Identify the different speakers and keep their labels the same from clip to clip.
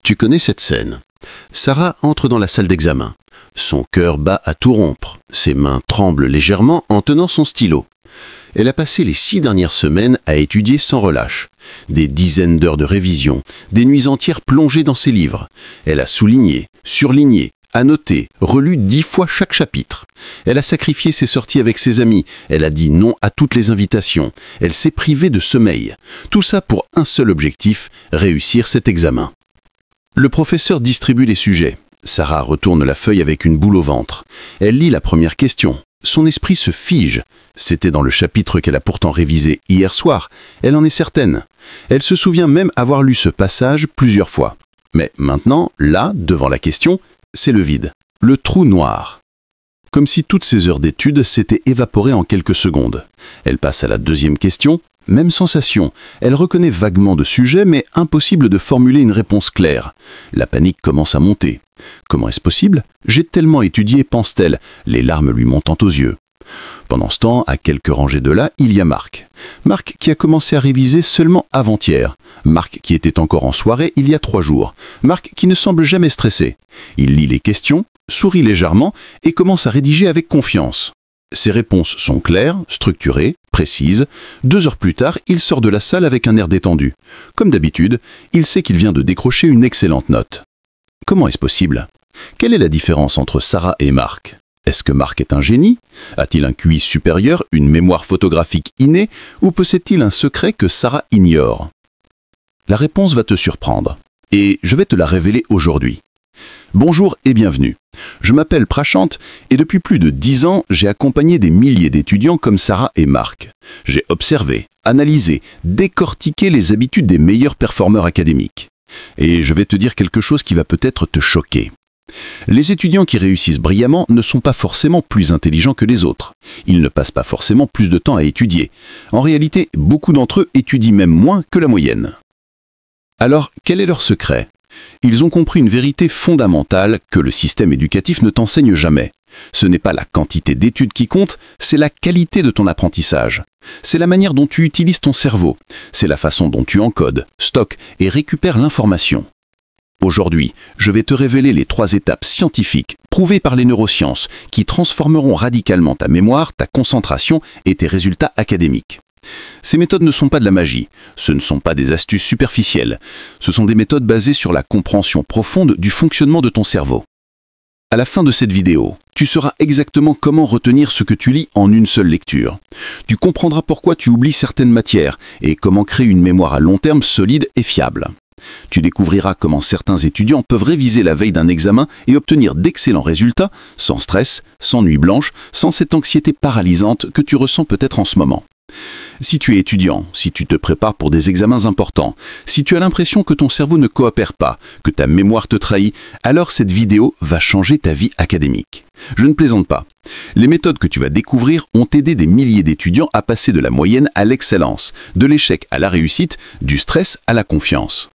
Speaker 1: Tu connais cette scène. Sarah entre dans la salle d'examen. Son cœur bat à tout rompre. Ses mains tremblent légèrement en tenant son stylo. Elle a passé les 6 dernières semaines à étudier sans relâche. Des dizaines d'heures de révision, des nuits entières plongées dans ses livres. Elle a souligné, surligné, annoté, relu 10 fois chaque chapitre. Elle a sacrifié ses sorties avec ses amis. Elle a dit non à toutes les invitations. Elle s'est privée de sommeil. Tout ça pour un seul objectif, réussir cet examen. Le professeur distribue les sujets. Sarah retourne la feuille avec une boule au ventre. Elle lit la première question. Son esprit se fige. C'était dans le chapitre qu'elle a pourtant révisé hier soir. Elle en est certaine. Elle se souvient même avoir lu ce passage plusieurs fois. Mais maintenant, là, devant la question, c'est le vide. Le trou noir. Comme si toutes ces heures d'études s'étaient évaporées en quelques secondes. Elle passe à la deuxième question. Même sensation. Elle reconnaît vaguement de sujets, mais impossible de formuler une réponse claire. La panique commence à monter. Comment est-ce possible? J'ai tellement étudié, pense-t-elle, les larmes lui montant aux yeux. Pendant ce temps, à quelques rangées de là, il y a Marc. Marc qui a commencé à réviser seulement avant-hier. Marc qui était encore en soirée il y a 3 jours. Marc qui ne semble jamais stressé. Il lit les questions, sourit légèrement et commence à rédiger avec confiance. Ses réponses sont claires, structurées, précises. 2 heures plus tard, il sort de la salle avec un air détendu. Comme d'habitude, il sait qu'il vient de décrocher une excellente note. Comment est-ce possible? Quelle est la différence entre Sarah et Marc? Est-ce que Marc est un génie? A-t-il un QI supérieur, une mémoire photographique innée, ou possède-t-il un secret que Sarah ignore? La réponse va te surprendre, et je vais te la révéler aujourd'hui. Bonjour et bienvenue. Je m'appelle Prashant et depuis plus de 10 ans, j'ai accompagné des milliers d'étudiants comme Sarah et Marc. J'ai observé, analysé, décortiqué les habitudes des meilleurs performeurs académiques. Et je vais te dire quelque chose qui va peut-être te choquer. Les étudiants qui réussissent brillamment ne sont pas forcément plus intelligents que les autres. Ils ne passent pas forcément plus de temps à étudier. En réalité, beaucoup d'entre eux étudient même moins que la moyenne. Alors, quel est leur secret? Ils ont compris une vérité fondamentale que le système éducatif ne t'enseigne jamais. Ce n'est pas la quantité d'études qui compte, c'est la qualité de ton apprentissage. C'est la manière dont tu utilises ton cerveau. C'est la façon dont tu encodes, stockes et récupères l'information. Aujourd'hui, je vais te révéler les 3 étapes scientifiques, prouvées par les neurosciences, qui transformeront radicalement ta mémoire, ta concentration et tes résultats académiques. Ces méthodes ne sont pas de la magie, ce ne sont pas des astuces superficielles, ce sont des méthodes basées sur la compréhension profonde du fonctionnement de ton cerveau. À la fin de cette vidéo, tu sauras exactement comment retenir ce que tu lis en une seule lecture. Tu comprendras pourquoi tu oublies certaines matières et comment créer une mémoire à long terme solide et fiable. Tu découvriras comment certains étudiants peuvent réviser la veille d'un examen et obtenir d'excellents résultats, sans stress, sans nuit blanche, sans cette anxiété paralysante que tu ressens peut-être en ce moment. Si tu es étudiant, si tu te prépares pour des examens importants, si tu as l'impression que ton cerveau ne coopère pas, que ta mémoire te trahit, alors cette vidéo va changer ta vie académique. Je ne plaisante pas. Les méthodes que tu vas découvrir ont aidé des milliers d'étudiants à passer de la moyenne à l'excellence, de l'échec à la réussite, du stress à la confiance.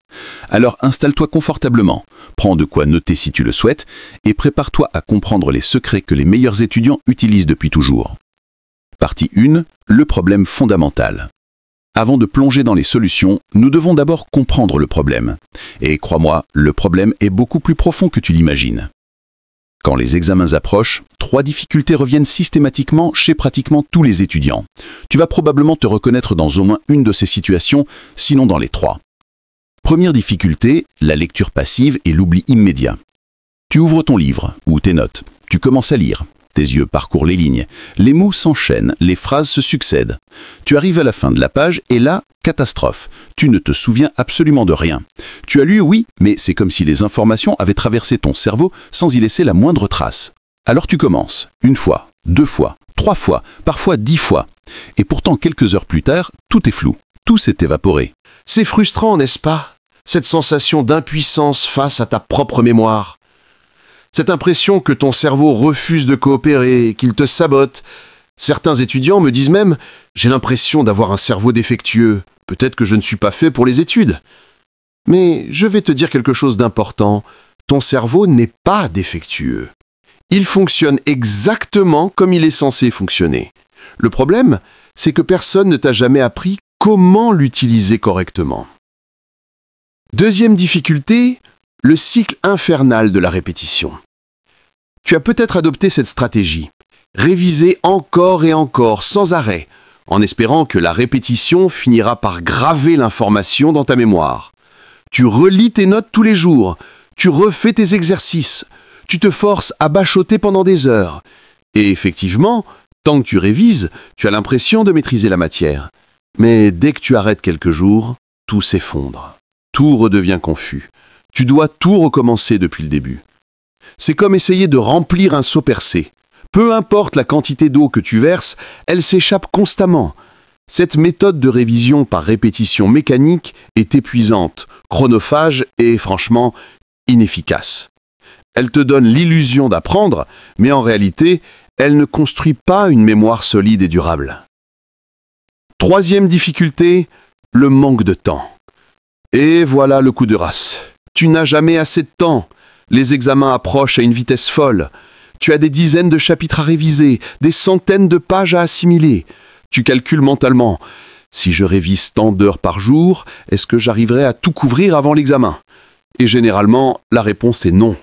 Speaker 1: Alors installe-toi confortablement, prends de quoi noter si tu le souhaites, et prépare-toi à comprendre les secrets que les meilleurs étudiants utilisent depuis toujours. Partie 1. Le problème fondamental. Avant de plonger dans les solutions, nous devons d'abord comprendre le problème. Et crois-moi, le problème est beaucoup plus profond que tu l'imagines. Quand les examens approchent, 3 difficultés reviennent systématiquement chez pratiquement tous les étudiants. Tu vas probablement te reconnaître dans au moins une de ces situations, sinon dans les 3. Première difficulté, la lecture passive et l'oubli immédiat. Tu ouvres ton livre ou tes notes, tu commences à lire. Tes yeux parcourent les lignes, les mots s'enchaînent, les phrases se succèdent. Tu arrives à la fin de la page et là, catastrophe. Tu ne te souviens absolument de rien. Tu as lu, oui, mais c'est comme si les informations avaient traversé ton cerveau sans y laisser la moindre trace. Alors tu commences, 1 fois, 2 fois, 3 fois, parfois 10 fois. Et pourtant, quelques heures plus tard, tout est flou, tout s'est évaporé.
Speaker 2: C'est frustrant, n'est-ce pas? Cette sensation d'impuissance face à ta propre mémoire. Cette impression que ton cerveau refuse de coopérer, qu'il te sabote. Certains étudiants me disent même « J'ai l'impression d'avoir un cerveau défectueux. Peut-être que je ne suis pas fait pour les études. » Mais je vais te dire quelque chose d'important. Ton cerveau n'est pas défectueux. Il fonctionne exactement comme il est censé fonctionner. Le problème, c'est que personne ne t'a jamais appris comment l'utiliser correctement. Deuxième difficulté, le cycle infernal de la répétition. Tu as peut-être adopté cette stratégie. Réviser encore et encore, sans arrêt, en espérant que la répétition finira par graver l'information dans ta mémoire. Tu relis tes notes tous les jours, tu refais tes exercices, tu te forces à bachoter pendant des heures. Et effectivement, tant que tu révises, tu as l'impression de maîtriser la matière. Mais dès que tu arrêtes quelques jours, tout s'effondre. Tout redevient confus. Tu dois tout recommencer depuis le début. C'est comme essayer de remplir un seau percé. Peu importe la quantité d'eau que tu verses, elle s'échappe constamment. Cette méthode de révision par répétition mécanique est épuisante, chronophage et franchement inefficace. Elle te donne l'illusion d'apprendre, mais en réalité, elle ne construit pas une mémoire solide et durable. Troisième difficulté, le manque de temps. Et voilà le coup de race. Tu n'as jamais assez de temps. Les examens approchent à une vitesse folle. Tu as des dizaines de chapitres à réviser, des centaines de pages à assimiler. Tu calcules mentalement. Si je révise tant d'heures par jour, est-ce que j'arriverai à tout couvrir avant l'examen? Et généralement, la réponse est non.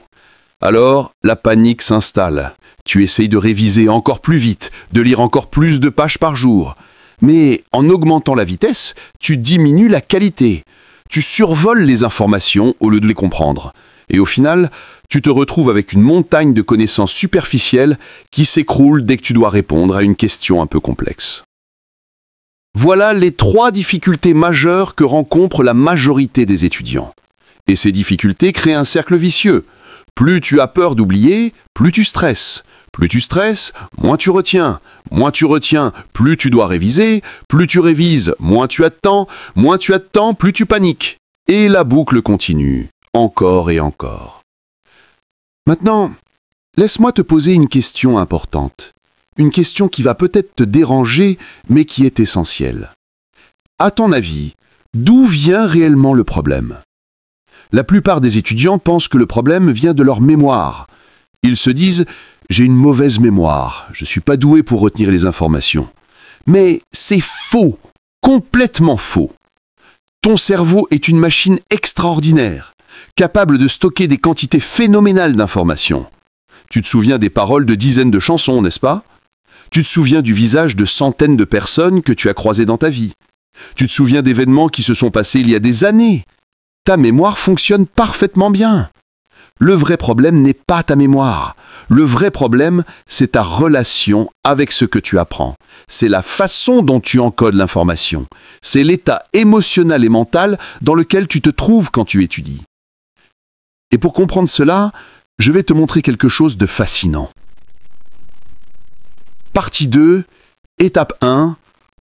Speaker 2: Alors, la panique s'installe. Tu essayes de réviser encore plus vite, de lire encore plus de pages par jour. Mais en augmentant la vitesse, tu diminues la qualité. Tu survoles les informations au lieu de les comprendre. Et au final, tu te retrouves avec une montagne de connaissances superficielles qui s'écroule dès que tu dois répondre à une question un peu complexe. Voilà les 3 difficultés majeures que rencontre la majorité des étudiants. Et ces difficultés créent un cercle vicieux. Plus tu as peur d'oublier, plus tu stresses. Plus tu stresses, moins tu retiens. Moins tu retiens, plus tu dois réviser. Plus tu révises, moins tu as de temps. Moins tu as de temps, plus tu paniques. Et la boucle continue, encore et encore. Maintenant, laisse-moi te poser une question importante. Une question qui va peut-être te déranger, mais qui est essentielle. À ton avis, d'où vient réellement le problème? La plupart des étudiants pensent que le problème vient de leur mémoire. Ils se disent « j'ai une mauvaise mémoire, je ne suis pas doué pour retenir les informations ». Mais c'est faux, complètement faux. Ton cerveau est une machine extraordinaire, capable de stocker des quantités phénoménales d'informations. Tu te souviens des paroles de dizaines de chansons, n'est-ce pas? Tu te souviens du visage de centaines de personnes que tu as croisées dans ta vie. Tu te souviens d'événements qui se sont passés il y a des années. Ta mémoire fonctionne parfaitement bien. Le vrai problème n'est pas ta mémoire. Le vrai problème, c'est ta relation avec ce que tu apprends. C'est la façon dont tu encodes l'information. C'est l'état émotionnel et mental dans lequel tu te trouves quand tu étudies. Et pour comprendre cela, je vais te montrer quelque chose de fascinant. Partie 2, étape 1,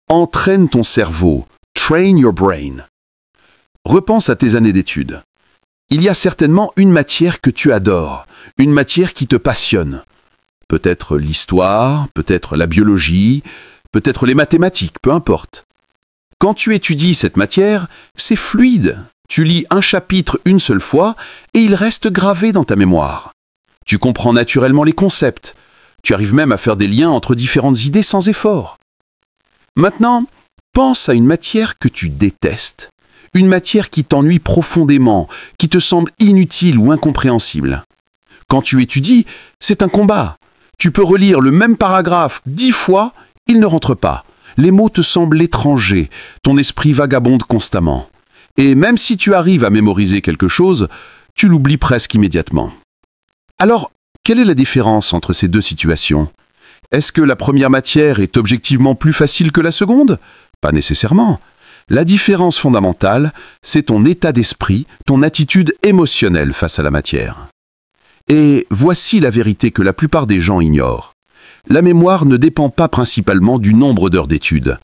Speaker 2: entraîne ton cerveau. Train your brain. Repense à tes années d'études. Il y a certainement une matière que tu adores, une matière qui te passionne. Peut-être l'histoire, peut-être la biologie, peut-être les mathématiques, peu importe. Quand tu étudies cette matière, c'est fluide. Tu lis un chapitre une seule fois et il reste gravé dans ta mémoire. Tu comprends naturellement les concepts. Tu arrives même à faire des liens entre différentes idées sans effort. Maintenant, pense à une matière que tu détestes. Une matière qui t'ennuie profondément, qui te semble inutile ou incompréhensible. Quand tu étudies, c'est un combat. Tu peux relire le même paragraphe 10 fois, il ne rentre pas. Les mots te semblent étrangers, ton esprit vagabonde constamment. Et même si tu arrives à mémoriser quelque chose, tu l'oublies presque immédiatement. Alors, quelle est la différence entre ces deux situations? Est-ce que la première matière est objectivement plus facile que la seconde? Pas nécessairement. La différence fondamentale, c'est ton état d'esprit, ton attitude émotionnelle face à la matière. Et voici la vérité que la plupart des gens ignorent. La mémoire ne dépend pas principalement du nombre d'heures d'études.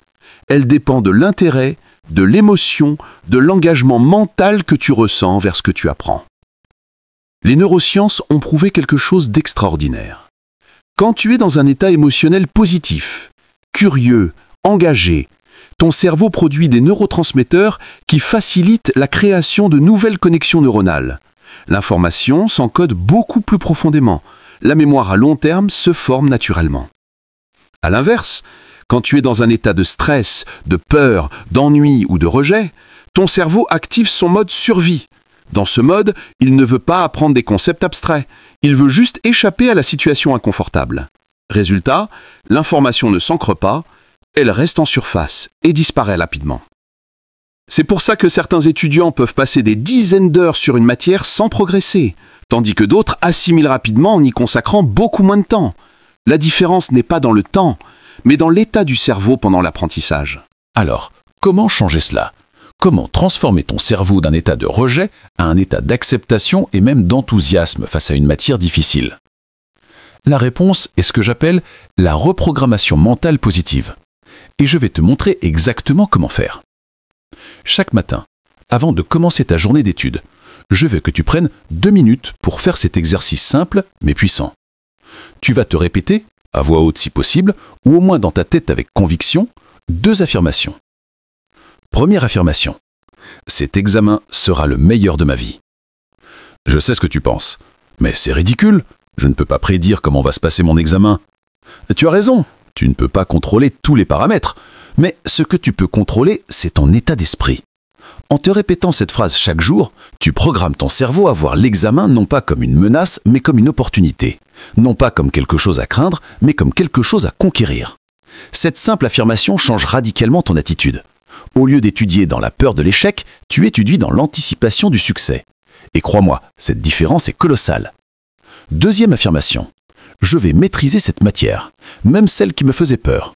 Speaker 2: Elle dépend de l'intérêt, de l'émotion, de l'engagement mental que tu ressens vers ce que tu apprends. Les neurosciences ont prouvé quelque chose d'extraordinaire. Quand tu es dans un état émotionnel positif, curieux, engagé, ton cerveau produit des neurotransmetteurs qui facilitent la création de nouvelles connexions neuronales. L'information s'encode beaucoup plus profondément. La mémoire à long terme se forme naturellement. À l'inverse, quand tu es dans un état de stress, de peur, d'ennui ou de rejet, ton cerveau active son mode survie. Dans ce mode, il ne veut pas apprendre des concepts abstraits. Il veut juste échapper à la situation inconfortable. Résultat, l'information ne s'ancre pas, elle reste en surface et disparaît rapidement. C'est pour ça que certains étudiants peuvent passer des dizaines d'heures sur une matière sans progresser, tandis que d'autres assimilent rapidement en y consacrant beaucoup moins de temps. La différence n'est pas dans le temps, mais dans l'état du cerveau pendant l'apprentissage.
Speaker 3: Alors, comment changer cela? Comment transformer ton cerveau d'un état de rejet à un état d'acceptation et même d'enthousiasme face à une matière difficile? La réponse est ce que j'appelle la reprogrammation mentale positive. Et je vais te montrer exactement comment faire. Chaque matin, avant de commencer ta journée d'études, je veux que tu prennes 2 minutes pour faire cet exercice simple mais puissant. Tu vas te répéter, à voix haute si possible, ou au moins dans ta tête avec conviction, 2 affirmations. Première affirmation. Cet examen sera le meilleur de ma vie. Je sais ce que tu penses, mais c'est ridicule. Je ne peux pas prédire comment va se passer mon examen. Tu as raison, tu ne peux pas contrôler tous les paramètres, mais ce que tu peux contrôler, c'est ton état d'esprit. En te répétant cette phrase chaque jour, tu programmes ton cerveau à voir l'examen non pas comme une menace, mais comme une opportunité. Non pas comme quelque chose à craindre, mais comme quelque chose à conquérir. Cette simple affirmation change radicalement ton attitude. Au lieu d'étudier dans la peur de l'échec, tu étudies dans l'anticipation du succès. Et crois-moi, cette différence est colossale. Deuxième affirmation. Je vais maîtriser cette matière, même celle qui me faisait peur.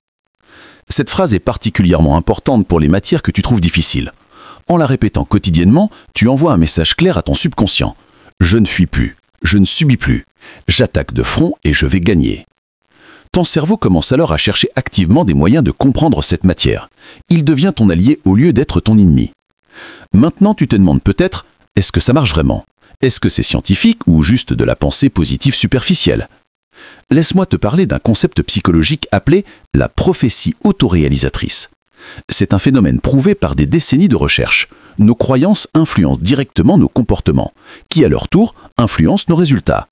Speaker 3: Cette phrase est particulièrement importante pour les matières que tu trouves difficiles. En la répétant quotidiennement, tu envoies un message clair à ton subconscient. Je ne fuis plus, je ne subis plus. J'attaque de front et je vais gagner. Ton cerveau commence alors à chercher activement des moyens de comprendre cette matière. Il devient ton allié au lieu d'être ton ennemi. Maintenant, tu te demandes peut-être, est-ce que ça marche vraiment? Est-ce que c'est scientifique ou juste de la pensée positive superficielle? Laisse-moi te parler d'un concept psychologique appelé la prophétie autoréalisatrice. C'est un phénomène prouvé par des décennies de recherche. Nos croyances influencent directement nos comportements, qui à leur tour influencent nos résultats.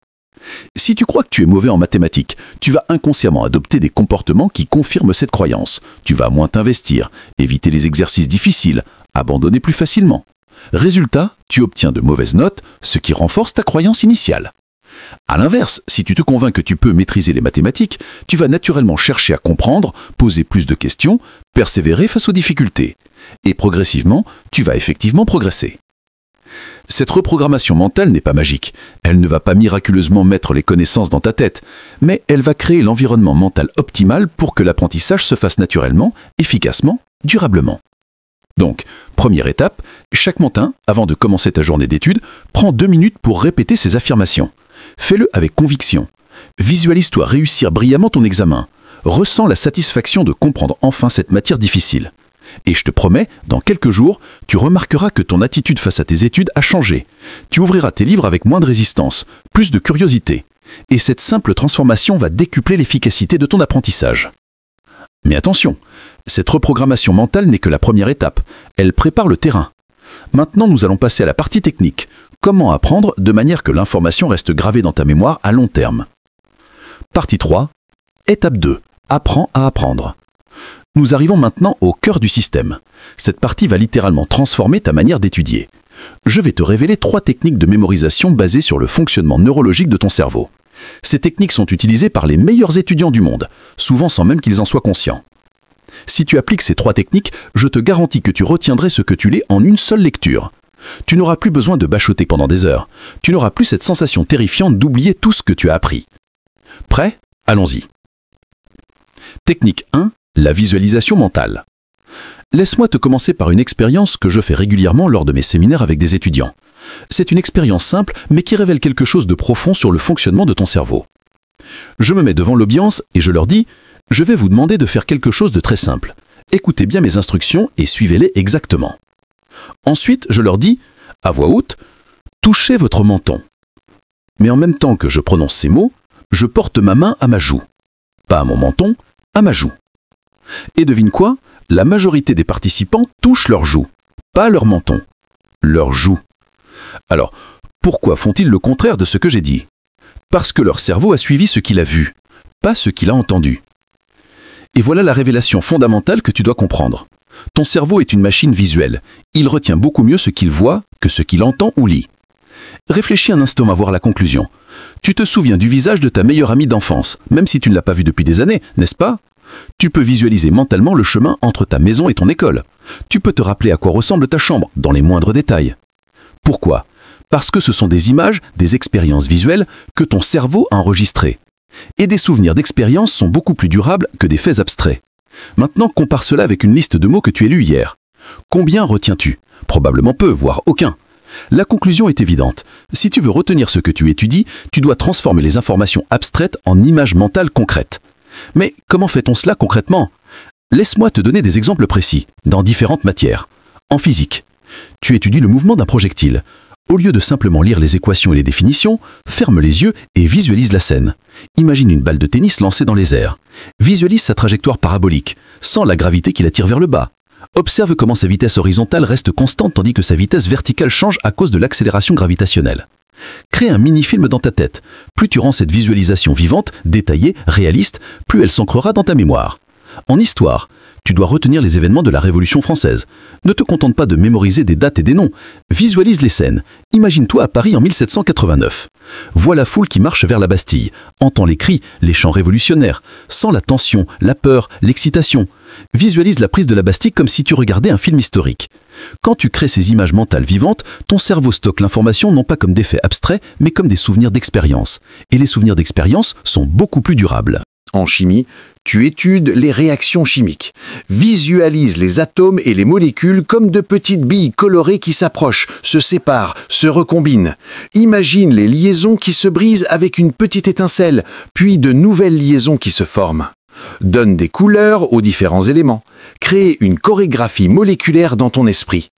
Speaker 3: Si tu crois que tu es mauvais en mathématiques, tu vas inconsciemment adopter des comportements qui confirment cette croyance. Tu vas moins t'investir, éviter les exercices difficiles, abandonner plus facilement. Résultat, tu obtiens de mauvaises notes, ce qui renforce ta croyance initiale. A l'inverse, si tu te convaincs que tu peux maîtriser les mathématiques, tu vas naturellement chercher à comprendre, poser plus de questions, persévérer face aux difficultés. Et progressivement, tu vas effectivement progresser. Cette reprogrammation mentale n'est pas magique. Elle ne va pas miraculeusement mettre les connaissances dans ta tête, mais elle va créer l'environnement mental optimal pour que l'apprentissage se fasse naturellement, efficacement, durablement. Donc, première étape, chaque matin, avant de commencer ta journée d'études, prends 2 minutes pour répéter ces affirmations. Fais-le avec conviction. Visualise-toi réussir brillamment ton examen. Ressens la satisfaction de comprendre enfin cette matière difficile. Et je te promets, dans quelques jours, tu remarqueras que ton attitude face à tes études a changé. Tu ouvriras tes livres avec moins de résistance, plus de curiosité. Et cette simple transformation va décupler l'efficacité de ton apprentissage. Mais attention, cette reprogrammation mentale n'est que la première étape. Elle prépare le terrain. Maintenant, nous allons passer à la partie technique. Comment apprendre de manière que l'information reste gravée dans ta mémoire à long terme. Partie 3. Étape 2. Apprends à apprendre. Nous arrivons maintenant au cœur du système. Cette partie va littéralement transformer ta manière d'étudier. Je vais te révéler 3 techniques de mémorisation basées sur le fonctionnement neurologique de ton cerveau. Ces techniques sont utilisées par les meilleurs étudiants du monde, souvent sans même qu'ils en soient conscients. Si tu appliques ces 3 techniques, je te garantis que tu retiendrais ce que tu lis en une seule lecture. Tu n'auras plus besoin de bachoter pendant des heures. Tu n'auras plus cette sensation terrifiante d'oublier tout ce que tu as appris. Prêt? Allons-y. Technique 1. La visualisation mentale. Laisse-moi te commencer par une expérience que je fais régulièrement lors de mes séminaires avec des étudiants. C'est une expérience simple, mais qui révèle quelque chose de profond sur le fonctionnement de ton cerveau. Je me mets devant l'audience et je leur dis « Je vais vous demander de faire quelque chose de très simple. Écoutez bien mes instructions et suivez-les exactement. » Ensuite, je leur dis, à voix haute, « Touchez votre menton. » Mais en même temps que je prononce ces mots, je porte ma main à ma joue. Pas à mon menton, à ma joue. Et devine quoi? La majorité des participants touchent leur joue, pas leur menton, leur joue. Alors, pourquoi font-ils le contraire de ce que j'ai dit? Parce que leur cerveau a suivi ce qu'il a vu, pas ce qu'il a entendu. Et voilà la révélation fondamentale que tu dois comprendre. Ton cerveau est une machine visuelle. Il retient beaucoup mieux ce qu'il voit que ce qu'il entend ou lit. Réfléchis un instant à voir la conclusion. Tu te souviens du visage de ta meilleure amie d'enfance, même si tu ne l'as pas vue depuis des années, n'est-ce pas? Tu peux visualiser mentalement le chemin entre ta maison et ton école. Tu peux te rappeler à quoi ressemble ta chambre, dans les moindres détails. Pourquoi? Parce que ce sont des images, des expériences visuelles que ton cerveau a enregistrées. Et des souvenirs d'expériences sont beaucoup plus durables que des faits abstraits. Maintenant, compare cela avec une liste de mots que tu as lus hier. Combien retiens-tu? Probablement peu, voire aucun. La conclusion est évidente. Si tu veux retenir ce que tu étudies, tu dois transformer les informations abstraites en images mentales concrètes. Mais comment fait-on cela concrètement? Laisse-moi te donner des exemples précis, dans différentes matières. En physique, tu étudies le mouvement d'un projectile. Au lieu de simplement lire les équations et les définitions, ferme les yeux et visualise la scène. Imagine une balle de tennis lancée dans les airs. Visualise sa trajectoire parabolique, sans la gravité qui la tire vers le bas. Observe comment sa vitesse horizontale reste constante tandis que sa vitesse verticale change à cause de l'accélération gravitationnelle. Crée un mini-film dans ta tête. Plus tu rends cette visualisation vivante, détaillée, réaliste, plus elle s'ancrera dans ta mémoire. En histoire, tu dois retenir les événements de la Révolution française. Ne te contente pas de mémoriser des dates et des noms. Visualise les scènes. Imagine-toi à Paris en 1789. Vois la foule qui marche vers la Bastille. Entends les cris, les chants révolutionnaires. Sens la tension, la peur, l'excitation. Visualise la prise de la Bastille comme si tu regardais un film historique. Quand tu crées ces images mentales vivantes, ton cerveau stocke l'information non pas comme des faits abstraits, mais comme des souvenirs d'expérience. Et les souvenirs d'expérience sont beaucoup plus durables.
Speaker 2: En chimie, tu études les réactions chimiques. Visualise les atomes et les molécules comme de petites billes colorées qui s'approchent, se séparent, se recombinent. Imagine les liaisons qui se brisent avec une petite étincelle, puis de nouvelles liaisons qui se forment. Donne des couleurs aux différents éléments. Crée une chorégraphie moléculaire dans ton esprit.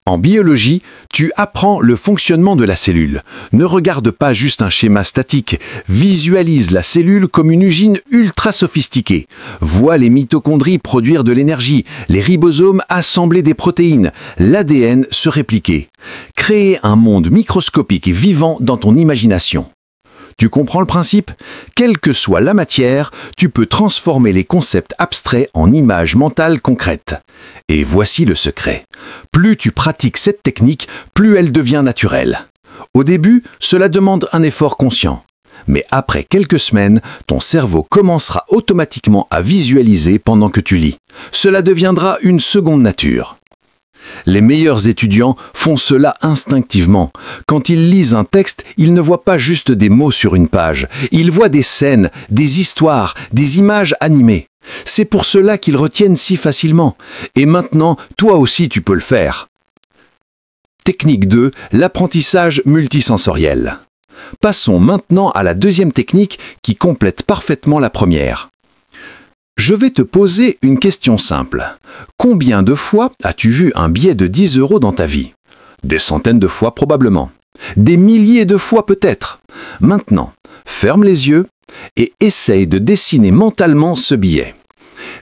Speaker 2: En biologie, tu apprends le fonctionnement de la cellule. Ne regarde pas juste un schéma statique. Visualise la cellule comme une usine ultra sophistiquée. Vois les mitochondries produire de l'énergie, les ribosomes assembler des protéines, l'ADN se répliquer. Créer un monde microscopique et vivant dans ton imagination. Tu comprends le principe? Quelle que soit la matière, tu peux transformer les concepts abstraits en images mentales concrètes. Et voici le secret. Plus tu pratiques cette technique, plus elle devient naturelle. Au début, cela demande un effort conscient. Mais après quelques semaines, ton cerveau commencera automatiquement à visualiser pendant que tu lis. Cela deviendra une seconde nature. Les meilleurs étudiants font cela instinctivement. Quand ils lisent un texte, ils ne voient pas juste des mots sur une page. Ils voient des scènes, des histoires, des images animées. C'est pour cela qu'ils retiennent si facilement. Et maintenant, toi aussi tu peux le faire. Technique 2, l'apprentissage multisensoriel. Passons maintenant à la deuxième technique qui complète parfaitement la première. Je vais te poser une question simple. Combien de fois as-tu vu un billet de 10 € dans ta vie? Des centaines de fois probablement. Des milliers de fois peut-être. Maintenant, ferme les yeux et essaye de dessiner mentalement ce billet.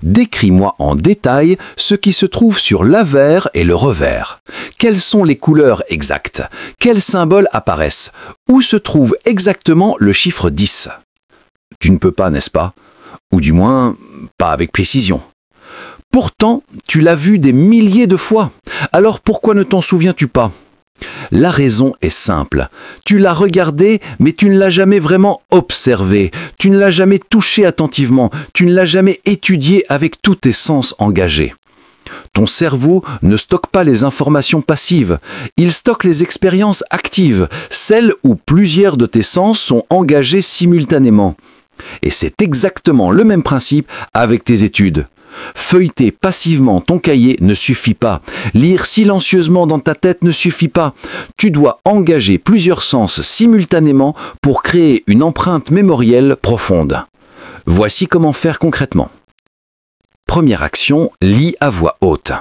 Speaker 2: Décris-moi en détail ce qui se trouve sur l'avers et le revers. Quelles sont les couleurs exactes? Quels symboles apparaissent? Où se trouve exactement le chiffre 10? Tu ne peux pas, n'est-ce pas? Ou du moins, pas avec précision. Pourtant, tu l'as vu des milliers de fois. Alors pourquoi ne t'en souviens-tu pas? La raison est simple. Tu l'as regardé, mais tu ne l'as jamais vraiment observé. Tu ne l'as jamais touché attentivement. Tu ne l'as jamais étudié avec tous tes sens engagés. Ton cerveau ne stocke pas les informations passives. Il stocke les expériences actives, celles où plusieurs de tes sens sont engagés simultanément. Et c'est exactement le même principe avec tes études. Feuilleter passivement ton cahier ne suffit pas. Lire silencieusement dans ta tête ne suffit pas. Tu dois engager plusieurs sens simultanément pour créer une empreinte mémorielle profonde. Voici comment faire concrètement. Première action, lis à voix haute.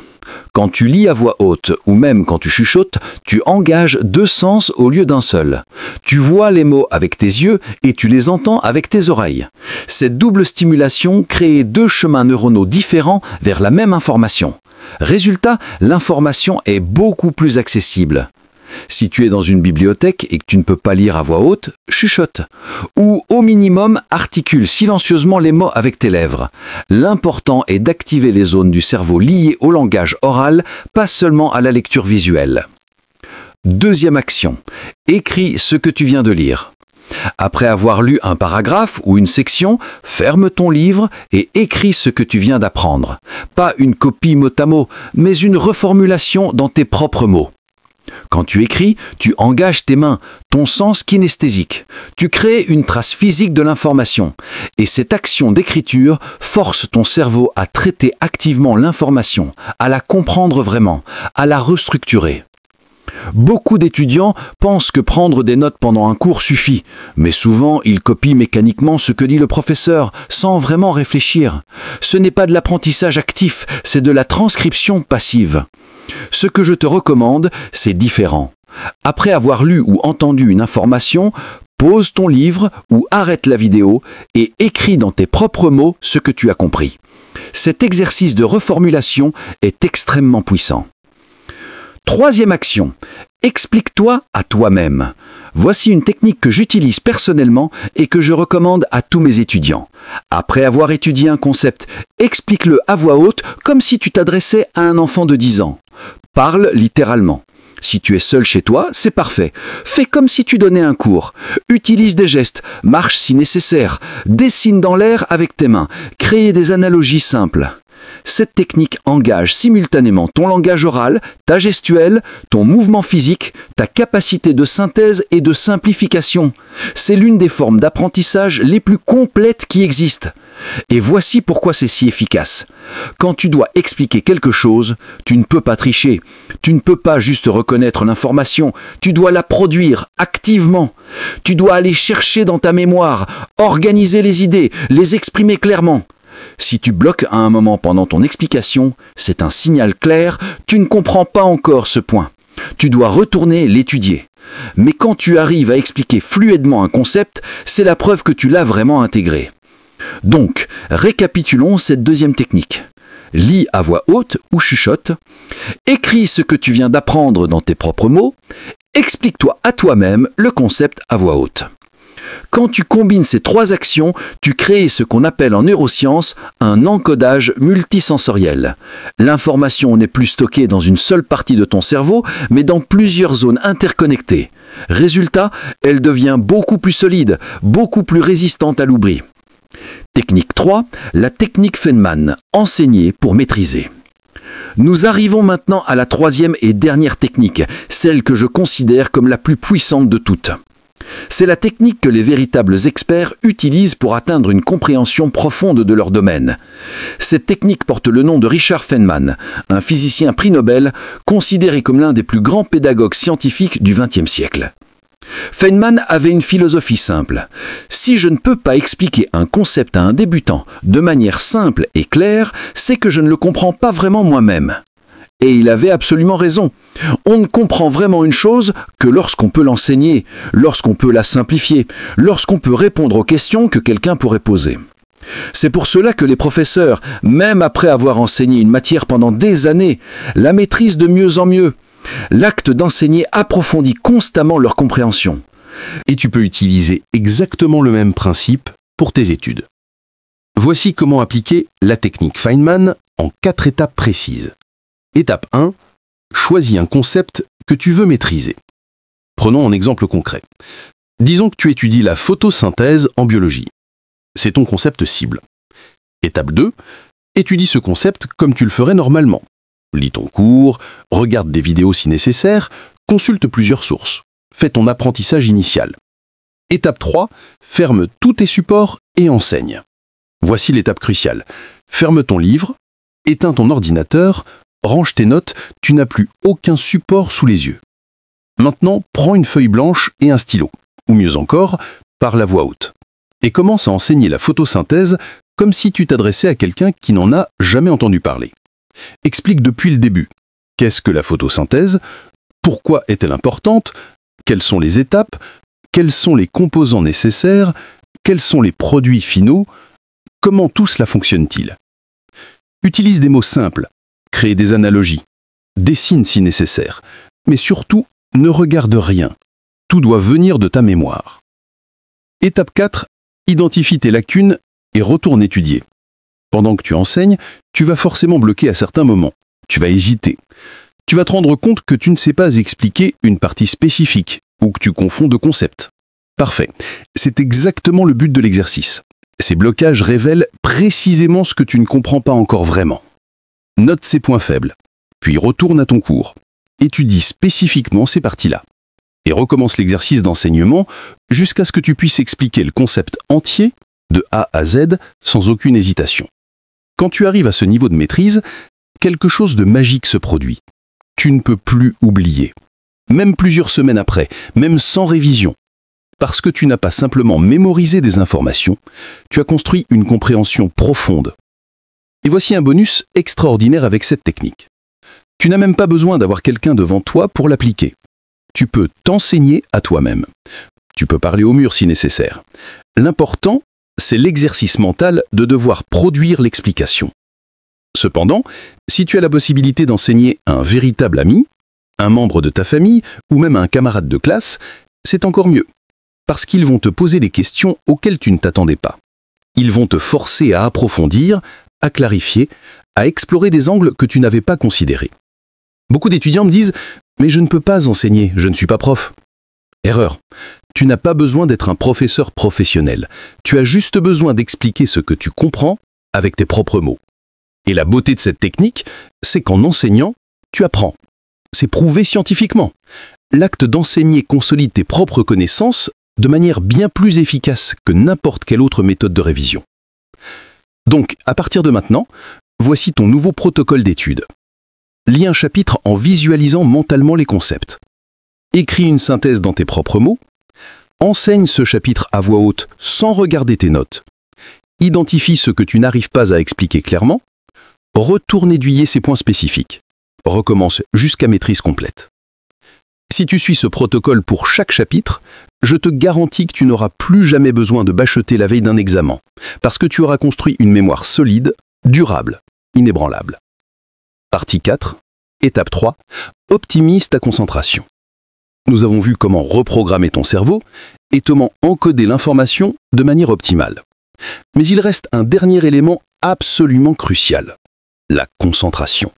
Speaker 2: Quand tu lis à voix haute ou même quand tu chuchotes, tu engages deux sens au lieu d'un seul. Tu vois les mots avec tes yeux et tu les entends avec tes oreilles. Cette double stimulation crée deux chemins neuronaux différents vers la même information. Résultat, l'information est beaucoup plus accessible.
Speaker 4: Si tu es dans une bibliothèque et que tu ne peux pas lire à voix haute, chuchote. Ou au minimum, articule silencieusement les mots avec tes lèvres. L'important est d'activer les zones du cerveau liées au langage oral, pas seulement à la lecture visuelle. Deuxième action. Écris ce que tu viens de lire. Après avoir lu un paragraphe ou une section, ferme ton livre et écris ce que tu viens d'apprendre. Pas une copie mot à mot, mais une reformulation dans tes propres mots. Quand tu écris, tu engages tes mains, ton sens kinesthésique. Tu crées une trace physique de l'information. Et cette action d'écriture force ton cerveau à traiter activement l'information, à la comprendre vraiment, à la restructurer. Beaucoup d'étudiants pensent que prendre des notes pendant un cours suffit, mais souvent ils copient mécaniquement ce que dit le professeur, sans vraiment réfléchir. Ce n'est pas de l'apprentissage actif, c'est de la transcription passive. Ce que je te recommande, c'est différent. Après avoir lu ou entendu une information, pose ton livre ou arrête la vidéo et écris dans tes propres mots ce que tu as compris. Cet exercice de reformulation est extrêmement puissant. Troisième action, explique-toi à toi-même. Voici une technique que j'utilise personnellement et que je recommande à tous mes étudiants. Après avoir étudié un concept, explique-le à voix haute comme si tu t'adressais à un enfant de 10 ans. Parle littéralement. Si tu es seul chez toi, c'est parfait. Fais comme si tu donnais un cours. Utilise des gestes, marche si nécessaire, dessine dans l'air avec tes mains, crée des analogies simples. Cette technique engage simultanément ton langage oral, ta gestuelle, ton mouvement physique, ta capacité de synthèse et de simplification. C'est l'une des formes d'apprentissage les plus complètes qui existent. Et voici pourquoi c'est si efficace. Quand tu dois expliquer quelque chose, tu ne peux pas tricher. Tu ne peux pas juste reconnaître l'information. Tu dois la produire activement. Tu dois aller chercher dans ta mémoire, organiser les idées, les exprimer clairement. Si tu bloques à un moment pendant ton explication, c'est un signal clair, tu ne comprends pas encore ce point. Tu dois retourner l'étudier. Mais quand tu arrives à expliquer fluidement un concept, c'est la preuve que tu l'as vraiment intégré. Donc, récapitulons cette deuxième technique. Lis à voix haute ou chuchote. Écris ce que tu viens d'apprendre dans tes propres mots. Explique-toi à toi-même le concept à voix haute. Quand tu combines ces trois actions, tu crées ce qu'on appelle en neurosciences un encodage multisensoriel. L'information n'est plus stockée dans une seule partie de ton cerveau, mais dans plusieurs zones interconnectées. Résultat, elle devient beaucoup plus solide, beaucoup plus résistante à l'oubli. Technique 3, la technique Feynman, enseigner pour maîtriser. Nous arrivons maintenant à la troisième et dernière technique, celle que je considère comme la plus puissante de toutes. C'est la technique que les véritables experts utilisent pour atteindre une compréhension profonde de leur domaine. Cette technique porte le nom de Richard Feynman, un physicien prix Nobel considéré comme l'un des plus grands pédagogues scientifiques du XXe siècle. Feynman avait une philosophie simple. Si je ne peux pas expliquer un concept à un débutant de manière simple et claire, c'est que je ne le comprends pas vraiment moi-même. Et il avait absolument raison. On ne comprend vraiment une chose que lorsqu'on peut l'enseigner, lorsqu'on peut la simplifier, lorsqu'on peut répondre aux questions que quelqu'un pourrait poser. C'est pour cela que les professeurs, même après avoir enseigné une matière pendant des années, la maîtrisent de mieux en mieux. L'acte d'enseigner approfondit constamment leur compréhension.
Speaker 1: Et tu peux utiliser exactement le même principe pour tes études. Voici comment appliquer la technique Feynman en 4 étapes précises. Étape 1. Choisis un concept que tu veux maîtriser. Prenons un exemple concret. Disons que tu étudies la photosynthèse en biologie. C'est ton concept cible. Étape 2. Étudie ce concept comme tu le ferais normalement. Lis ton cours, regarde des vidéos si nécessaire, consulte plusieurs sources. Fais ton apprentissage initial. Étape 3. Ferme tous tes supports et enseigne. Voici l'étape cruciale. Ferme ton livre, éteins ton ordinateur, range tes notes, tu n'as plus aucun support sous les yeux. Maintenant, prends une feuille blanche et un stylo, ou mieux encore, parle à voix haute. Et commence à enseigner la photosynthèse comme si tu t'adressais à quelqu'un qui n'en a jamais entendu parler. Explique depuis le début. Qu'est-ce que la photosynthèse? Pourquoi est-elle importante? Quelles sont les étapes? Quels sont les composants nécessaires? Quels sont les produits finaux? Comment tout cela fonctionne-t-il? Utilise des mots simples. Crée des analogies. Dessine si nécessaire. Mais surtout,
Speaker 3: Ne regarde rien. Tout doit venir de ta mémoire. Étape 4. Identifie tes lacunes et retourne étudier. Pendant que tu enseignes, tu vas forcément bloquer à certains moments. Tu vas hésiter. Tu vas te rendre compte que tu ne sais pas expliquer une partie spécifique ou que tu confonds deux concepts. Parfait. C'est exactement le but de l'exercice. Ces blocages révèlent précisément ce que tu ne comprends pas encore vraiment. Note ces points faibles, puis retourne à ton cours. Étudie spécifiquement ces parties-là. Et recommence l'exercice d'enseignement jusqu'à ce que tu puisses expliquer le concept entier, de A à Z, sans aucune hésitation. Quand tu arrives à ce niveau de maîtrise, quelque chose de magique se produit. Tu ne peux plus oublier. Même plusieurs semaines après, même sans révision. Parce que tu n'as pas simplement mémorisé des informations, tu as construit une compréhension profonde. Et voici un bonus extraordinaire avec cette technique. Tu n'as même pas besoin d'avoir quelqu'un devant toi pour l'appliquer. Tu peux t'enseigner à toi-même. Tu peux parler au mur si nécessaire. L'important, c'est l'exercice mental de devoir produire l'explication. Cependant, si tu as la possibilité d'enseigner à un véritable ami, un membre de ta famille ou même un camarade de classe, c'est encore mieux. Parce qu'ils vont te poser des questions auxquelles tu ne t'attendais pas. Ils vont te forcer à approfondir, à clarifier, à explorer des angles que tu n'avais pas considérés. Beaucoup d'étudiants me disent « Mais je ne peux pas enseigner, je ne suis pas prof ». Erreur. Tu n'as pas besoin d'être un professeur professionnel. Tu as juste besoin d'expliquer ce que tu comprends avec tes propres mots. Et la beauté de cette technique, c'est qu'en enseignant, tu apprends. C'est prouvé scientifiquement. L'acte d'enseigner consolide tes propres connaissances de manière bien plus efficace que n'importe quelle autre méthode de révision. Donc, à partir de maintenant, voici ton nouveau protocole d'étude. Lis un chapitre en visualisant mentalement les concepts. Écris une synthèse dans tes propres mots. Enseigne ce chapitre à voix haute sans regarder tes notes. Identifie ce que tu n'arrives pas à expliquer clairement. Retourne aiguiller ces points spécifiques. Recommence jusqu'à maîtrise complète. Si tu suis ce protocole pour chaque chapitre, je te garantis que tu n'auras plus jamais besoin de bacheter la veille d'un examen, parce que tu auras construit une mémoire solide, durable, inébranlable. Partie 4, étape 3, optimise ta concentration. Nous avons vu comment reprogrammer ton cerveau et comment encoder l'information de manière optimale. Mais il reste un dernier élément absolument crucial, la concentration.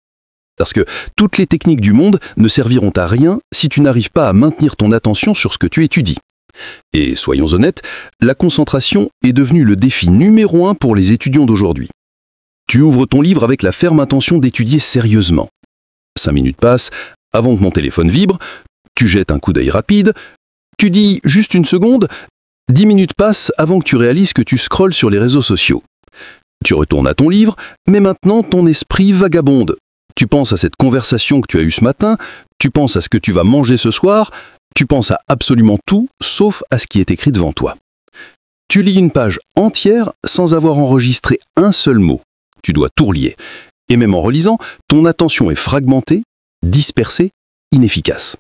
Speaker 3: Parce que toutes les techniques du monde ne serviront à rien si tu n'arrives pas à maintenir ton attention sur ce que tu étudies. Et soyons honnêtes, la concentration est devenue le défi numéro 1 pour les étudiants d'aujourd'hui. Tu ouvres ton livre avec la ferme intention d'étudier sérieusement. 5 minutes passent avant que mon téléphone vibre, tu jettes un coup d'œil rapide, tu dis juste une seconde, 10 minutes passent avant que tu réalises que tu scrolles sur les réseaux sociaux. Tu retournes à ton livre, mais maintenant ton esprit vagabonde. Tu penses à cette conversation que tu as eue ce matin, tu penses à ce que tu vas manger ce soir, tu penses à absolument tout, sauf à ce qui est écrit devant toi. Tu lis une page entière sans avoir enregistré un seul mot. Tu dois tout relier. Et même en relisant, ton attention est fragmentée, dispersée, inefficace.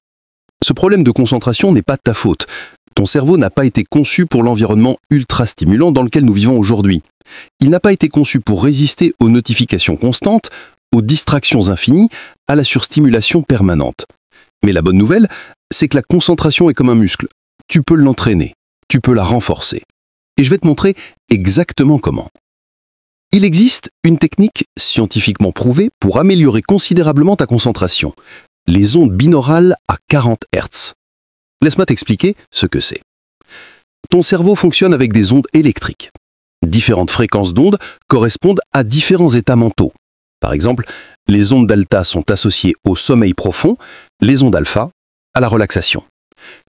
Speaker 3: Ce problème de concentration n'est pas de ta faute. Ton cerveau n'a pas été conçu pour l'environnement ultra stimulant dans lequel nous vivons aujourd'hui. Il n'a pas été conçu pour résister aux notifications constantes, aux distractions infinies, à la surstimulation permanente. Mais la bonne nouvelle, c'est que la concentration est comme un muscle. Tu peux l'entraîner, tu peux la renforcer. Et je vais te montrer exactement comment. Il existe une technique scientifiquement prouvée pour améliorer considérablement ta concentration. Les ondes binaurales à 40 Hz. Laisse-moi t'expliquer ce que c'est. Ton cerveau fonctionne avec des ondes électriques. Différentes fréquences d'ondes correspondent à différents états mentaux. Par exemple, les ondes delta sont associées au sommeil profond, les ondes alpha à la relaxation.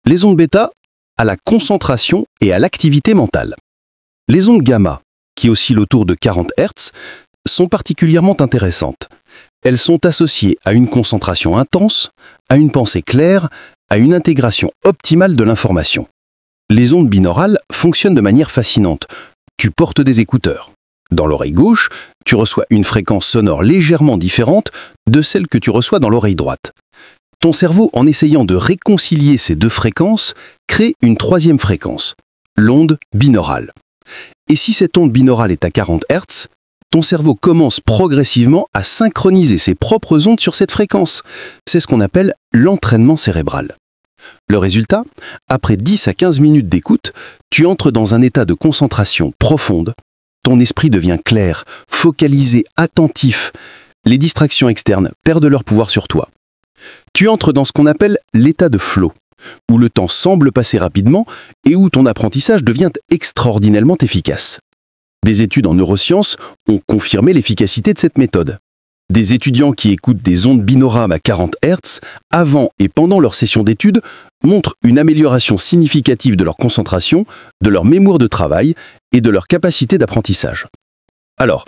Speaker 3: Les ondes bêta à la concentration et à l'activité mentale. Les ondes gamma, qui oscillent autour de 40 Hz, sont particulièrement intéressantes. Elles sont associées à une concentration intense, à une pensée claire, à une intégration optimale de l'information. Les ondes binaurales fonctionnent de manière fascinante. Tu portes des écouteurs. Dans l'oreille gauche, tu reçois une fréquence sonore légèrement différente de celle que tu reçois dans l'oreille droite. Ton cerveau, en essayant de réconcilier ces deux fréquences, crée une troisième fréquence, l'onde binaurale. Et si cette onde binaurale est à 40 Hz, ton cerveau commence progressivement à synchroniser ses propres ondes sur cette fréquence. C'est ce qu'on appelle l'entraînement cérébral.
Speaker 5: Le résultat, après 10 à 15 minutes d'écoute, tu entres dans un état de concentration profonde. Ton esprit devient clair, focalisé, attentif. Les distractions externes perdent leur pouvoir sur toi. Tu entres dans ce qu'on appelle l'état de flow, où le temps semble passer rapidement et où ton apprentissage devient extraordinairement efficace. Des études en neurosciences ont confirmé l'efficacité de cette méthode. Des étudiants qui écoutent des ondes binaurales à 40 Hz avant et pendant leur session d'études montrent une amélioration significative de leur concentration, de leur mémoire de travail et de leur capacité d'apprentissage. Alors,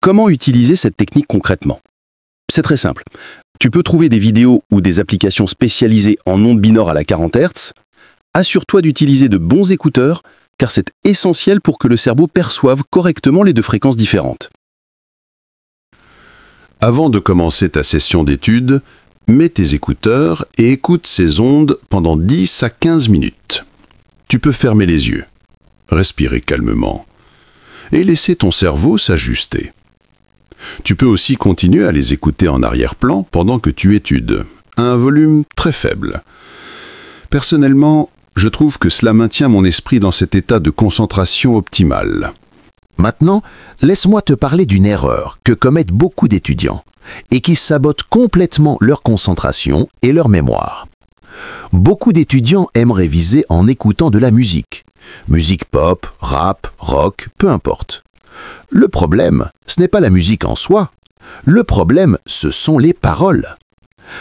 Speaker 5: comment utiliser cette technique concrètement? C'est très simple. Tu peux trouver des vidéos ou des applications spécialisées en ondes binaurales à 40 Hz. Assure-toi d'utiliser de bons écouteurs, car c'est essentiel pour que le cerveau perçoive correctement les deux fréquences différentes.
Speaker 1: Avant de commencer ta session d'étude, mets tes écouteurs et écoute ces ondes pendant 10 à 15 minutes. Tu peux fermer les yeux, respirer calmement et laisser ton cerveau s'ajuster. Tu peux aussi continuer à les écouter en arrière-plan pendant que tu études, à un volume très faible. Personnellement, je trouve que cela maintient mon esprit dans cet état de concentration optimale.
Speaker 6: Maintenant, laisse-moi te parler d'une erreur que commettent beaucoup d'étudiants et qui sabote complètement leur concentration et leur mémoire. Beaucoup d'étudiants aiment réviser en écoutant de la musique. Musique pop, rap, rock, peu importe. Le problème, ce n'est pas la musique en soi. Le problème, ce sont les paroles.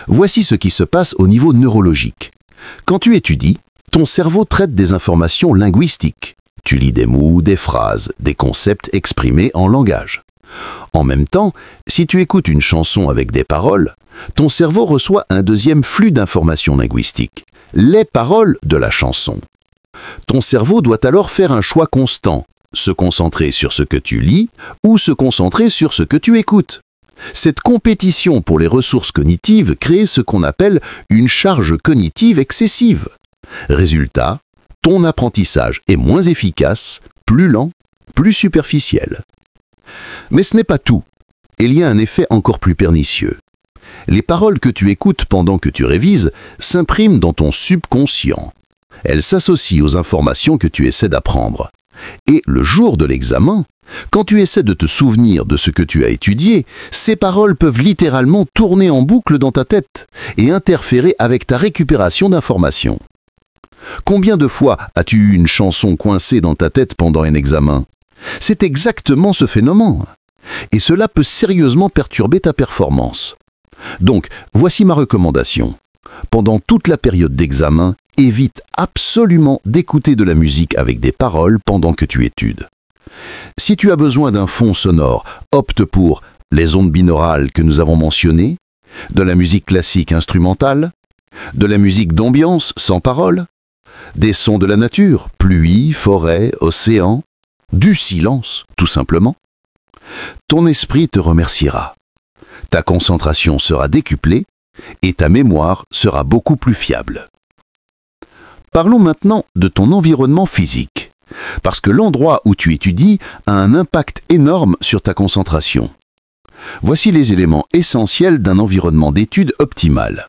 Speaker 6: Voici ce qui se passe au niveau neurologique. Quand tu étudies, ton cerveau traite des informations linguistiques. Tu lis des mots, des phrases, des concepts exprimés en langage. En même temps, si tu écoutes une chanson avec des paroles, ton cerveau reçoit un deuxième flux d'informations linguistiques, les paroles de la chanson. Ton cerveau doit alors faire un choix constant, se concentrer sur ce que tu lis ou se concentrer sur ce que tu écoutes. Cette compétition pour les ressources cognitives crée ce qu'on appelle une charge cognitive excessive. Résultat, ton apprentissage est moins efficace, plus lent, plus superficiel. Mais ce n'est pas tout. Il y a un effet encore plus pernicieux. Les paroles que tu écoutes pendant que tu révises s'impriment dans ton subconscient. Elles s'associent aux informations que tu essaies d'apprendre. Et le jour de l'examen, quand tu essaies de te souvenir de ce que tu as étudié, ces paroles peuvent littéralement tourner en boucle dans ta tête et interférer avec ta récupération d'informations. Combien de fois as-tu eu une chanson coincée dans ta tête pendant un examen? C'est exactement ce phénomène. Et cela peut sérieusement perturber ta performance. Donc, voici ma recommandation. Pendant toute la période d'examen, évite absolument d'écouter de la musique avec des paroles pendant que tu études. Si tu as besoin d'un fond sonore, opte pour les ondes binaurales que nous avons mentionnées, de la musique classique instrumentale, de la musique d'ambiance sans paroles, des sons de la nature, pluie, forêt, océan, du silence, tout simplement. Ton esprit te remerciera. Ta concentration sera décuplée et ta mémoire sera beaucoup plus fiable. Parlons maintenant de ton environnement physique, parce que l'endroit où tu étudies a un impact énorme sur ta concentration. Voici les éléments essentiels d'un environnement d'étude optimal.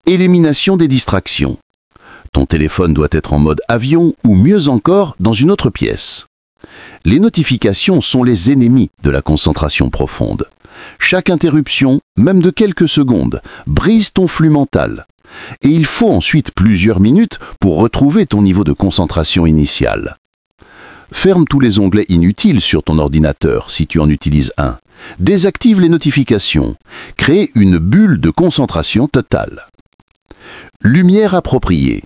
Speaker 6: Élimination des distractions. Ton téléphone doit être en mode avion ou mieux encore dans une autre pièce. Les notifications sont les ennemis de la concentration profonde. Chaque interruption, même de quelques secondes, brise ton flux mental. Et il faut ensuite plusieurs minutes pour retrouver ton niveau de concentration initial. Ferme tous les onglets inutiles sur ton ordinateur si tu en utilises un. Désactive les notifications. Crée une bulle de concentration totale. Lumière appropriée.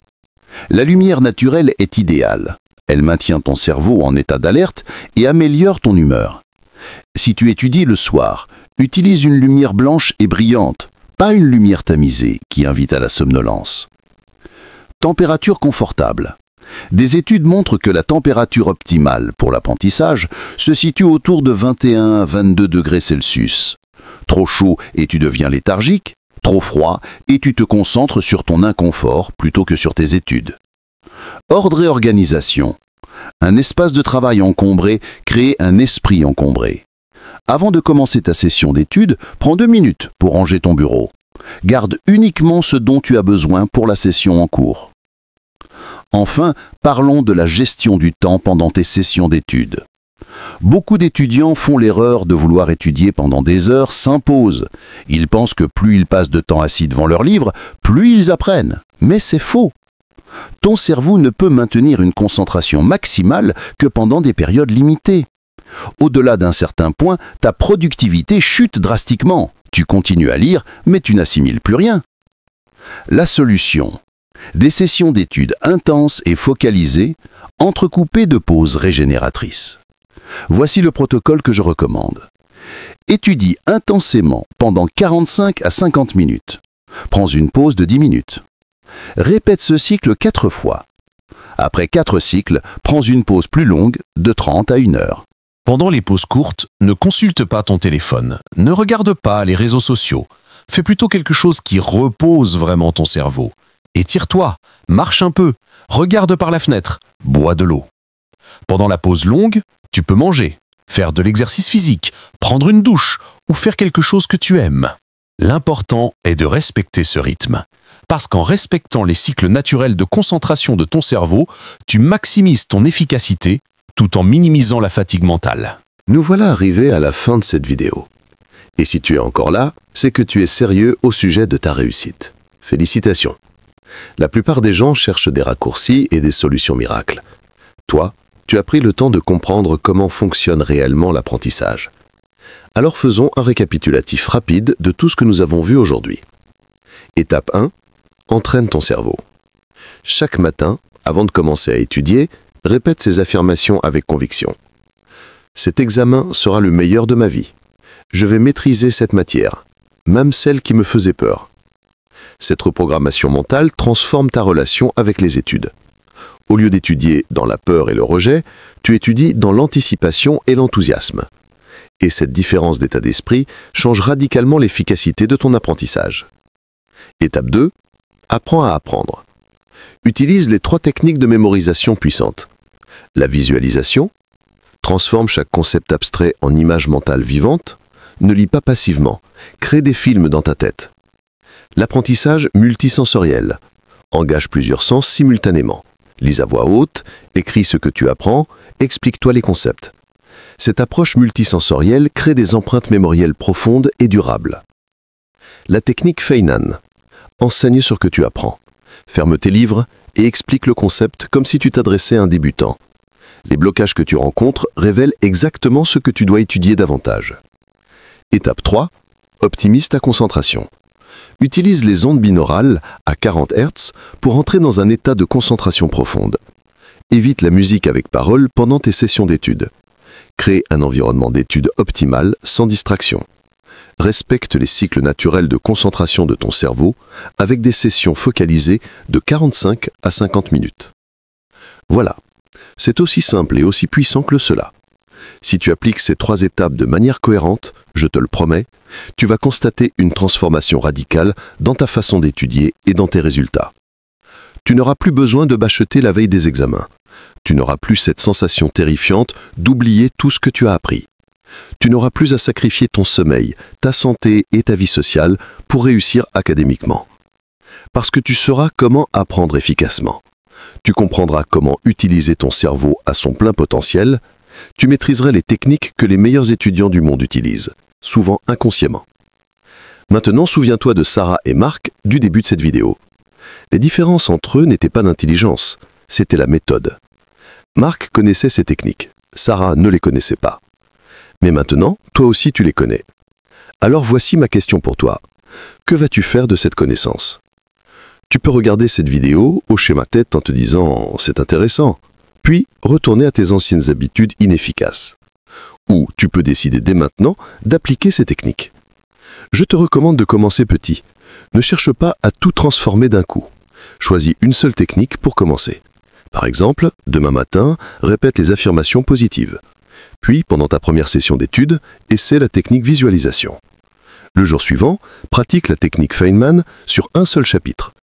Speaker 6: La lumière naturelle est idéale. Elle maintient ton cerveau en état d'alerte et améliore ton humeur. Si tu étudies le soir, utilise une lumière blanche et brillante, pas une lumière tamisée qui invite à la somnolence. Température confortable. Des études montrent que la température optimale pour l'apprentissage se situe autour de 21 à 22 degrés Celsius. Trop chaud et tu deviens léthargique, trop froid et tu te concentres sur ton inconfort plutôt que sur tes études. Ordre et organisation. Un espace de travail encombré crée un esprit encombré. Avant de commencer ta session d'études, prends 2 minutes pour ranger ton bureau. Garde uniquement ce dont tu as besoin pour la session en cours. Enfin, parlons de la gestion du temps pendant tes sessions d'études. Beaucoup d'étudiants font l'erreur de vouloir étudier pendant des heures sans pause. Ils pensent que plus ils passent de temps assis devant leur livre, plus ils apprennent. Mais c'est faux. Ton cerveau ne peut maintenir une concentration maximale que pendant des périodes limitées. Au-delà d'un certain point, ta productivité chute drastiquement. Tu continues à lire, mais tu n'assimiles plus rien. La solution: des sessions d'études intenses et focalisées, entrecoupées de pauses régénératrices. Voici le protocole que je recommande. Étudie intensément pendant 45 à 50 minutes. Prends une pause de 10 minutes. Répète ce cycle 4 fois. Après 4 cycles, prends une pause plus longue de 30 à 1 heure.
Speaker 7: Pendant les pauses courtes, ne consulte pas ton téléphone, ne regarde pas les réseaux sociaux. Fais plutôt quelque chose qui repose vraiment ton cerveau. Étire-toi, marche un peu, regarde par la fenêtre, bois de l'eau. Pendant la pause longue, tu peux manger, faire de l'exercice physique, prendre une douche ou faire quelque chose que tu aimes. L'important est de respecter ce rythme. Parce qu'en respectant les cycles naturels de concentration de ton cerveau, tu maximises ton efficacité tout en minimisant la fatigue mentale.
Speaker 1: Nous voilà arrivés à la fin de cette vidéo. Et si tu es encore là, c'est que tu es sérieux au sujet de ta réussite. Félicitations. La plupart des gens cherchent des raccourcis et des solutions miracles. Toi, tu as pris le temps de comprendre comment fonctionne réellement l'apprentissage. Alors faisons un récapitulatif rapide de tout ce que nous avons vu aujourd'hui. Étape 1. Entraîne ton cerveau. Chaque matin, avant de commencer à étudier, répète ces affirmations avec conviction. Cet examen sera le meilleur de ma vie. Je vais maîtriser cette matière, même celle qui me faisait peur. Cette reprogrammation mentale transforme ta relation avec les études. Au lieu d'étudier dans la peur et le rejet, tu étudies dans l'anticipation et l'enthousiasme. Et cette différence d'état d'esprit change radicalement l'efficacité de ton apprentissage. Étape 2. Apprends à apprendre. Utilise les 3 techniques de mémorisation puissantes. La visualisation. Transforme chaque concept abstrait en image mentale vivante. Ne lis pas passivement. Crée des films dans ta tête. L'apprentissage multisensoriel. Engage plusieurs sens simultanément. Lis à voix haute, écris ce que tu apprends, explique-toi les concepts. Cette approche multisensorielle crée des empreintes mémorielles profondes et durables. La technique Feynman. Enseigne ce que tu apprends. Ferme tes livres et explique le concept comme si tu t'adressais à un débutant. Les blocages que tu rencontres révèlent exactement ce que tu dois étudier davantage. Étape 3. Optimise ta concentration. Utilise les ondes binaurales à 40 Hz pour entrer dans un état de concentration profonde. Évite la musique avec parole pendant tes sessions d'études. Crée un environnement d'études optimal sans distraction. Respecte les cycles naturels de concentration de ton cerveau avec des sessions focalisées de 45 à 50 minutes. Voilà, c'est aussi simple et aussi puissant que cela. Si tu appliques ces 3 étapes de manière cohérente, je te le promets, tu vas constater une transformation radicale dans ta façon d'étudier et dans tes résultats. Tu n'auras plus besoin de bâcheter la veille des examens. Tu n'auras plus cette sensation terrifiante d'oublier tout ce que tu as appris. Tu n'auras plus à sacrifier ton sommeil, ta santé et ta vie sociale pour réussir académiquement. Parce que tu sauras comment apprendre efficacement. Tu comprendras comment utiliser ton cerveau à son plein potentiel. Tu maîtriseras les techniques que les meilleurs étudiants du monde utilisent, souvent inconsciemment. Maintenant, souviens-toi de Sarah et Marc du début de cette vidéo. Les différences entre eux n'étaient pas d'intelligence, c'était la méthode. Marc connaissait ces techniques, Sarah ne les connaissait pas. Mais maintenant, toi aussi tu les connais. Alors voici ma question pour toi. Que vas-tu faire de cette connaissance? Tu peux regarder cette vidéo, hocher ma tête en te disant « c'est intéressant », puis retourner à tes anciennes habitudes inefficaces. Ou tu peux décider dès maintenant d'appliquer ces techniques. Je te recommande de commencer petit. Ne cherche pas à tout transformer d'un coup. Choisis une seule technique pour commencer. Par exemple, demain matin, répète les affirmations positives. Puis, pendant ta première session d'études, essaie la technique visualisation. Le jour suivant, pratique la technique Feynman sur un seul chapitre.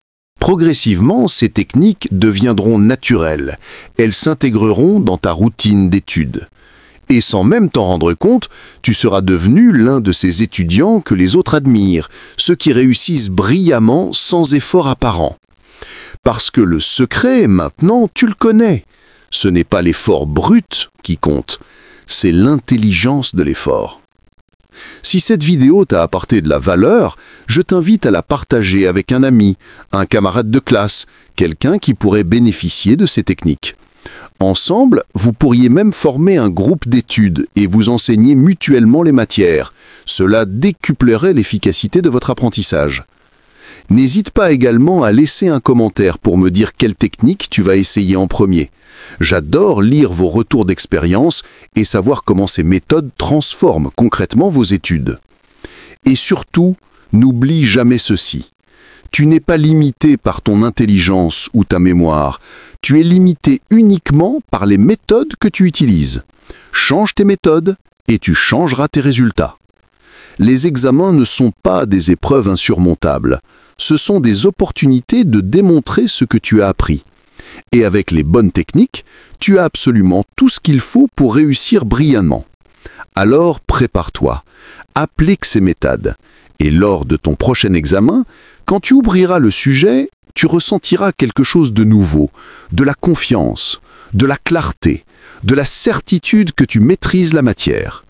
Speaker 6: Progressivement, ces techniques deviendront naturelles. Elles s'intégreront dans ta routine d'études.
Speaker 2: Et sans même t'en rendre compte, tu seras devenu l'un de ces étudiants que les autres admirent, ceux qui réussissent brillamment sans effort apparent. Parce que le secret, maintenant, tu le connais. Ce n'est pas l'effort brut qui compte, c'est l'intelligence de l'effort. Si cette vidéo t'a apporté de la valeur, je t'invite à la partager avec un ami, un camarade de classe, quelqu'un qui pourrait bénéficier de ces techniques. Ensemble, vous pourriez même former un groupe d'études et vous enseigner mutuellement les matières. Cela décuplerait l'efficacité de votre apprentissage. N'hésite pas également à laisser un commentaire pour me dire quelle technique tu vas essayer en premier. J'adore lire vos retours d'expérience et savoir comment ces méthodes transforment concrètement vos études. Et surtout, n'oublie jamais ceci. Tu n'es pas limité par ton intelligence ou ta mémoire. Tu es limité uniquement par les méthodes que tu utilises. Change tes méthodes et tu changeras tes résultats. Les examens ne sont pas des épreuves insurmontables. Ce sont des opportunités de démontrer ce que tu as appris. Et avec les bonnes techniques, tu as absolument tout ce qu'il faut pour réussir brillamment. Alors prépare-toi, applique ces méthodes. Et lors de ton prochain examen, quand tu ouvriras le sujet, tu ressentiras quelque chose de nouveau, de la confiance, de la clarté, de la certitude que tu maîtrises la matière.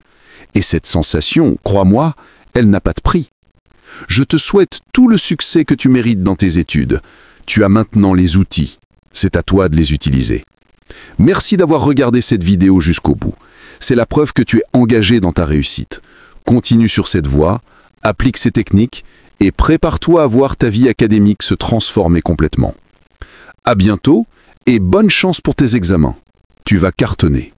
Speaker 2: Et cette sensation, crois-moi, elle n'a pas de prix. Je te souhaite tout le succès que tu mérites dans tes études. Tu as maintenant les outils. C'est à toi de les utiliser. Merci d'avoir regardé cette vidéo jusqu'au bout. C'est la preuve que tu es engagé dans ta réussite. Continue sur cette voie, applique ces techniques et prépare-toi à voir ta vie académique se transformer complètement. À bientôt et bonne chance pour tes examens. Tu vas cartonner.